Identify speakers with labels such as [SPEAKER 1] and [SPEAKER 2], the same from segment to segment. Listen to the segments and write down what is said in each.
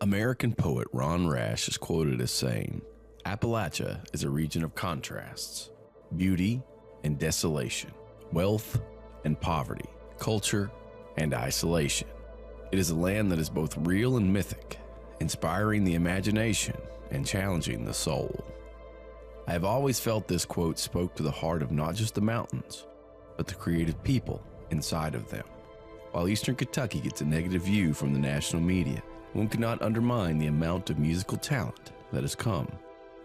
[SPEAKER 1] American poet Ron Rash is quoted as saying, "Appalachia is a region of contrasts, beauty and desolation, wealth and poverty, culture and isolation. It is a land that is both real and mythic, inspiring the imagination and challenging the soul." I have always felt this quote spoke to the heart of not just the mountains, but the creative people inside of them. While Eastern Kentucky gets a negative view from the national media, one cannot undermine the amount of musical talent that has come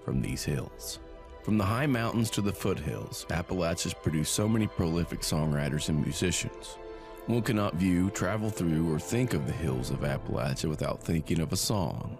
[SPEAKER 1] from these hills. From the high mountains to the foothills, Appalachia's produced so many prolific songwriters and musicians. One cannot view, travel through, or think of the hills of Appalachia without thinking of a song.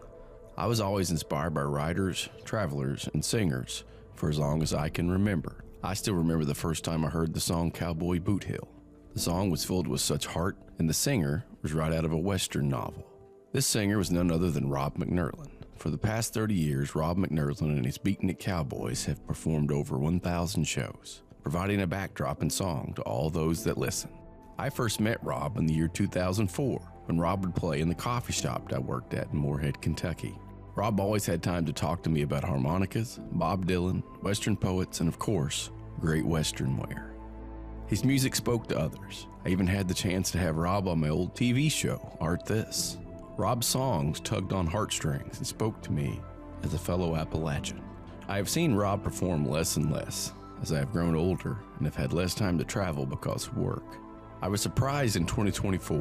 [SPEAKER 1] I was always inspired by writers, travelers, and singers for as long as I can remember. I still remember the first time I heard the song Cowboy Boot Hill. The song was filled with such heart, and the singer was right out of a Western novel. This singer was none other than Rob McNerlin. For the past 30 years, Rob McNerlin and his Beatnik Cowboys have performed over 1,000 shows, providing a backdrop and song to all those that listen. I first met Rob in the year 2004, when Rob would play in the coffee shop I worked at in Moorhead, Kentucky. Rob always had time to talk to me about harmonicas, Bob Dylan, Western poets, and of course, great Western wear. His music spoke to others. I even had the chance to have Rob on my old TV show, Art This. Rob's songs tugged on heartstrings and spoke to me as a fellow Appalachian. I have seen Rob perform less and less as I have grown older and have had less time to travel because of work. I was surprised in 2024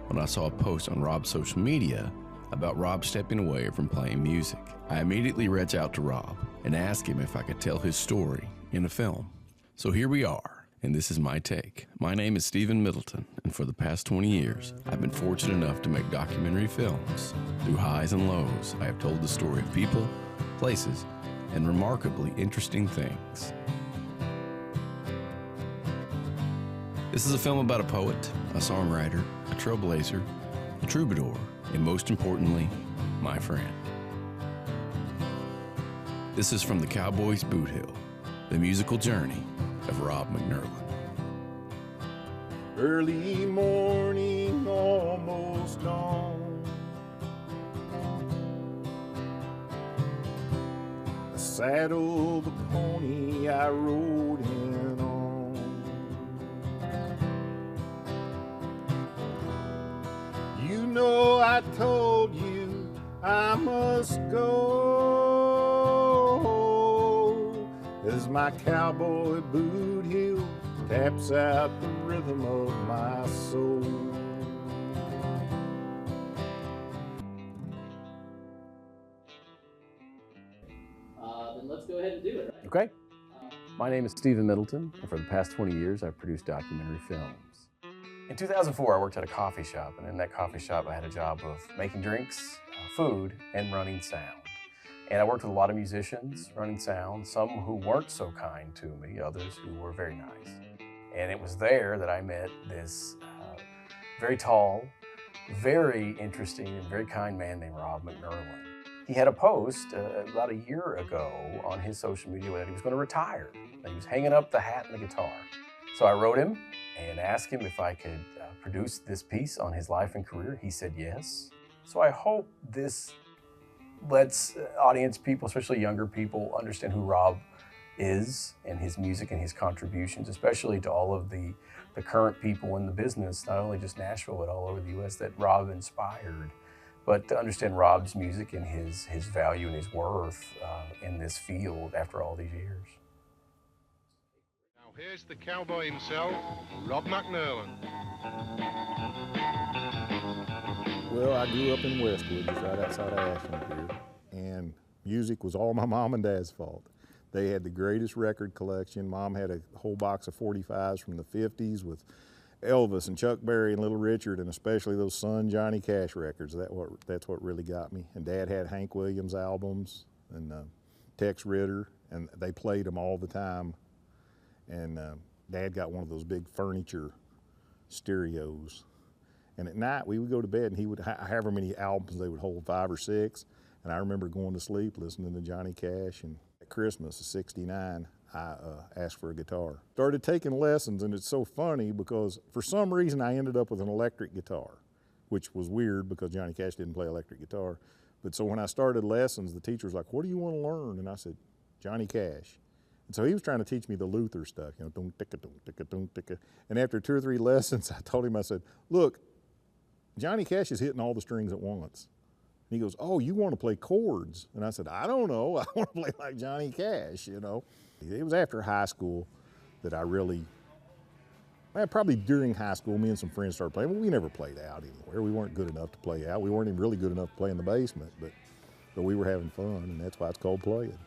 [SPEAKER 1] when I saw a post on Rob's social media about Rob stepping away from playing music. I immediately reached out to Rob and asked him if I could tell his story in a film. So here we are, and this is my take. My name is Stephen Middleton, and for the past 20 years, I've been fortunate enough to make documentary films. Through highs and lows, I have told the story of people, places, and remarkably interesting things. This is a film about a poet, a songwriter, a trailblazer, a troubadour, and most importantly, my friend. This is from the Cowboys Boot Hill, the musical journey of Rob McNerlin.
[SPEAKER 2] Early morning, almost dawn. I saddled the pony I rode in on. You know I told you I must go as my cowboy boot heel taps out the rhythm of my soul.
[SPEAKER 3] Then let's go ahead and do it, right?
[SPEAKER 4] Okay. My name is Stephen Middleton, and for the past 20 years, I've produced documentary films. In 2004, I worked at a coffee shop, and in that coffee shop, I had a job of making drinks, food, and running sound. And I worked with a lot of musicians running sound, some who weren't so kind to me, others who were very nice. And it was there that I met this very tall, very interesting, and very kind man named Rob McNerlin. He had a post about a year ago on his social media that he was going to retire, that he was hanging up the hat and the guitar. So I wrote him and asked him if I could produce this piece on his life and career. He said yes. So I hope this lets audience people, especially younger people, understand who Rob is and his music and his contributions, especially to all of the current people in the business, not only just Nashville, but all over the U.S. that Rob inspired, but to understand Rob's music and his value and his worth in this field after all these years.
[SPEAKER 5] Now here's the cowboy himself, Rob McNerlin.
[SPEAKER 2] Well, I grew up in Westwood, just right outside of Ashland here, and music was all my mom and dad's fault. They had the greatest record collection. Mom had a whole box of 45s from the 50s with Elvis and Chuck Berry and Little Richard, and especially those Son Johnny Cash records. That's what really got me. And Dad had Hank Williams albums and Tex Ritter, and they played them all the time. And Dad got one of those big furniture stereos. And at night we would go to bed, and he would, however many albums they would hold, 5 or 6. And I remember going to sleep listening to Johnny Cash. And at Christmas of '69, I asked for a guitar. Started taking lessons, and it's so funny because for some reason I ended up with an electric guitar. which was weird because Johnny Cash didn't play electric guitar. But so when I started lessons, the teacher was like, what do you want to learn? And I said, Johnny Cash. And so he was trying to teach me the Luther stuff, you know, dum ticka dum ticka dum ticka. And after 2 or 3 lessons, I told him, I said, look, Johnny Cash is hitting all the strings at once. And he goes, oh, you want to play chords? And I said, I don't know. I want to play like Johnny Cash, you know. It was after high school that I really, probably during high school, me and some friends started playing. Well, we never played out anywhere. We weren't good enough to play out. We weren't even really good enough to play in the basement, but we were having fun, and that's why it's called playing.